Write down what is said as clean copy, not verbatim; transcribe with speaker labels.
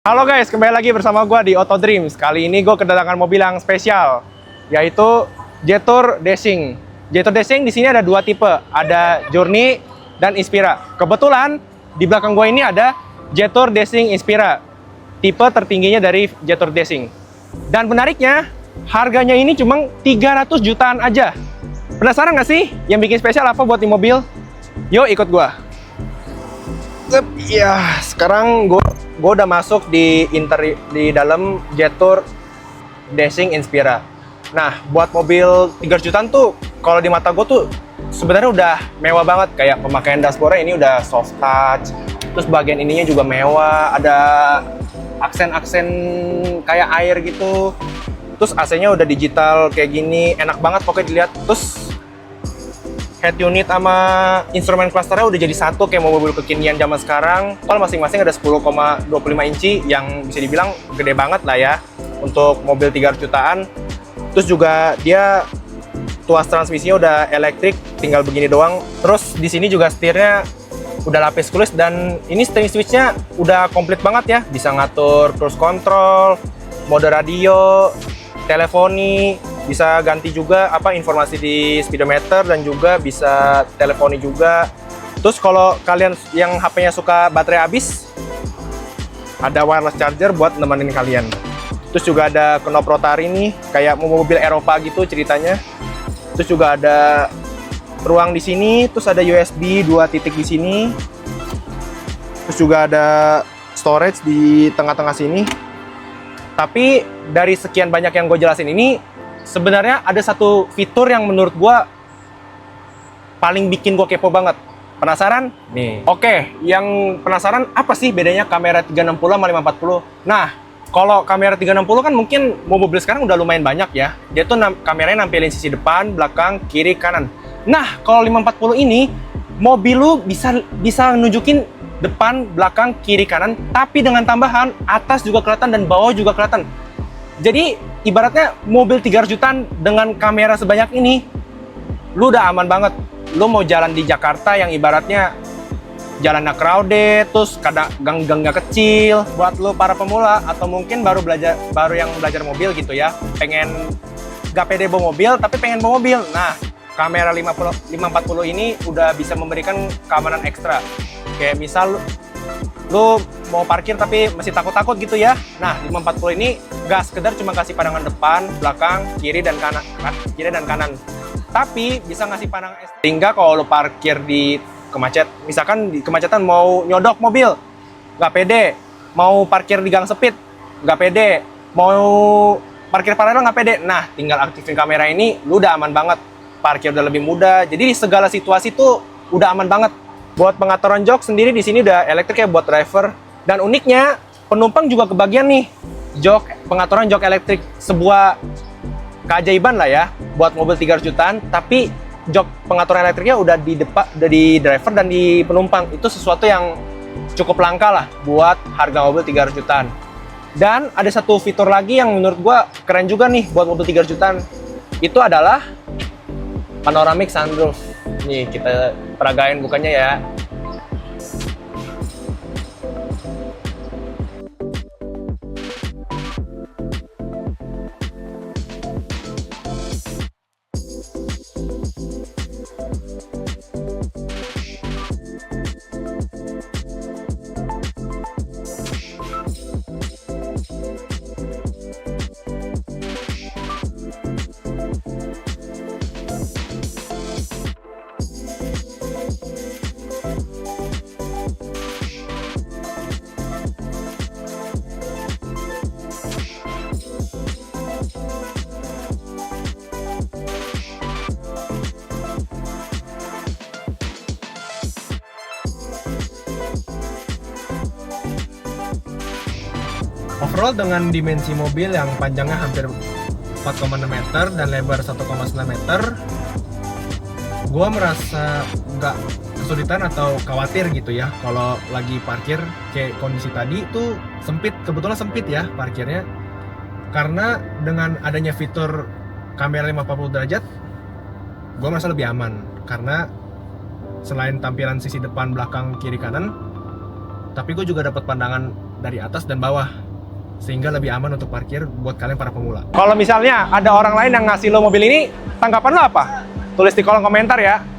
Speaker 1: Halo guys, kembali lagi bersama gue di Auto Dreams. Kali ini gue kedatangan mobil yang spesial, yaitu Jetour Dashing. Jetour Dashing di sini ada dua tipe, ada Journey dan Inspira. Kebetulan di belakang gue ini ada Jetour Dashing Inspira, tipe tertingginya dari Jetour Dashing. Dan menariknya, harganya ini cuma 300 jutaan aja. Penasaran nggak sih yang bikin spesial apa buat di mobil? Yuk ikut gue. Ya, sekarang gue udah masuk di dalam Jetour Dashing Inspira. Nah, buat mobil 3 jutaan tuh kalau di mata gue tuh sebenarnya udah mewah banget. Kayak pemakaian dashboardnya ini udah soft touch, terus bagian ininya juga mewah, ada aksen-aksen kayak air gitu. Terus AC-nya udah digital kayak gini, enak banget pokoknya dilihat. Terus head unit sama instrumen clusternya udah jadi satu kayak mobil kekinian zaman sekarang. Kalau masing-masing ada 10,25 inci yang bisa dibilang gede banget lah ya untuk mobil 300 jutaan. Terus juga dia tuas transmisinya udah elektrik, tinggal begini doang. Terus di sini juga setirnya udah lapis cruise dan ini steering switch-nya udah komplit banget ya. Bisa ngatur cruise control, mode radio, teleponi, bisa ganti juga informasi di speedometer dan juga bisa teleponi juga. Terus kalau kalian yang HP-nya suka baterai habis, ada wireless charger buat nemenin kalian. Terus juga ada knob rotary nih, kayak mobil Eropa gitu ceritanya. Terus juga ada ruang di sini, terus ada USB 2 titik di sini. Terus juga ada storage di tengah-tengah sini. Tapi dari sekian banyak yang gue jelasin ini, sebenarnya ada satu fitur yang menurut gue paling bikin gue kepo banget. Penasaran? Nih. Oke, yang penasaran apa sih bedanya kamera 360 sama 540? Nah, kalau kamera 360 kan mungkin mobil sekarang udah lumayan banyak ya. Dia tuh kameranya nampilin sisi depan, belakang, kiri, kanan. Nah, kalau 540 ini mobil lu bisa nunjukin depan, belakang, kiri, kanan, tapi dengan tambahan atas juga kelihatan dan bawah juga kelihatan. Jadi ibaratnya mobil 300 jutaan dengan kamera sebanyak ini, lu udah aman banget. Lu mau jalan di Jakarta yang ibaratnya jalannya crowded, terus kadang gang-gangnya kecil, buat lu para pemula atau mungkin baru yang belajar mobil gitu ya, pengen gak pede bawa mobil tapi pengen bawa mobil. Nah, kamera 540 ini udah bisa memberikan keamanan ekstra. Kayak misal lu mau parkir tapi masih takut-takut gitu ya. Nah, 540 ini gak sekedar cuma kasih pandangan depan, belakang, kiri dan kanan. Tapi bisa ngasih pandangan ekstra. Sehingga kalau lu parkir di misalkan di kemacetan mau nyodok mobil, gak pede. Mau parkir di gang sempit, gak pede. Mau parkir paralel gak pede. Nah, tinggal aktifin kamera ini, lu udah aman banget. Parkir udah lebih mudah. Jadi di segala situasi tuh udah aman banget. Buat pengaturan jok sendiri di sini udah elektrik ya buat driver. Dan uniknya penumpang juga kebagian nih pengaturan jok elektrik, sebuah keajaiban lah ya buat mobil 300 jutaan. Tapi jok pengaturan elektriknya udah di driver dan di penumpang. Itu sesuatu yang cukup langka lah buat harga mobil 300 jutaan. Dan ada satu fitur lagi yang menurut gua keren juga nih buat mobil 300 jutaan. Itu adalah panoramic sunroof. Nih kita peragain bukannya ya. Overall dengan dimensi mobil yang panjangnya hampir 4,6 meter dan lebar 1,9 meter, gua merasa nggak kesulitan atau khawatir gitu ya kalau lagi parkir. Kayak kondisi tadi tuh kebetulan sempit ya parkirnya, karena dengan adanya fitur kamera 540 derajat, gua merasa lebih aman karena selain tampilan sisi depan, belakang, kiri, kanan, tapi gue juga dapat pandangan dari atas dan bawah, sehingga lebih aman untuk parkir buat kalian para pemula. Kalau misalnya ada orang lain yang ngasih lo mobil ini, tanggapan lo apa? Tulis di kolom komentar ya.